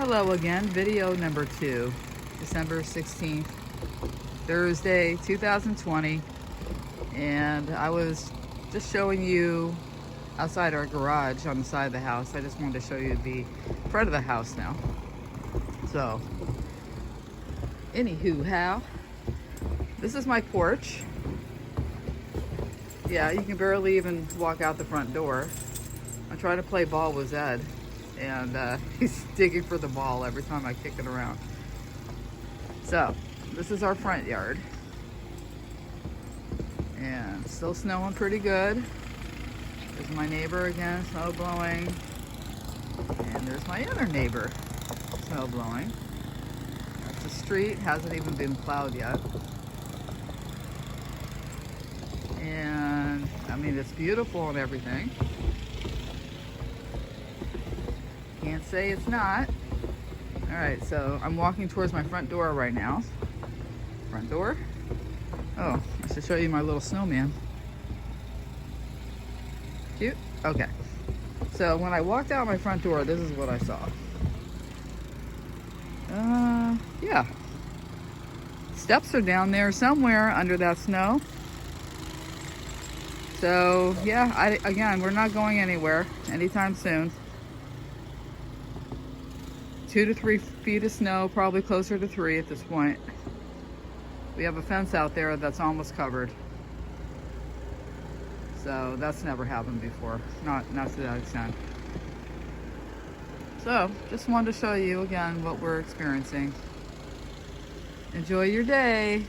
Hello again, video number 2, December 16th, Thursday, 2020. And I was just showing you outside our garage on the side of the house. I just wanted to show you the front of the house now. So, anywho, this is my porch. Yeah, you can barely even walk out the front door. I'm trying to play ball with Zed, and he's digging for the ball every time I kick it around. So, this is our front yard. And still snowing pretty good. There's my neighbor again, snow blowing. And there's my other neighbor, snow blowing. That's the street, hasn't even been plowed yet. And I mean, it's beautiful and everything. Can't say it's not. All right, so I'm walking towards my front door right now. Front door. Oh, I should show you my little snowman. Cute? Okay. So when I walked out my front door, this is what I saw. Yeah. Steps are down there somewhere under that snow. So yeah, again, we're not going anywhere anytime soon. 2 to 3 feet of snow, probably closer to 3 at this point. We have a fence out there that's almost covered. So that's never happened before, not to that extent. So just wanted to show you again what we're experiencing. Enjoy your day.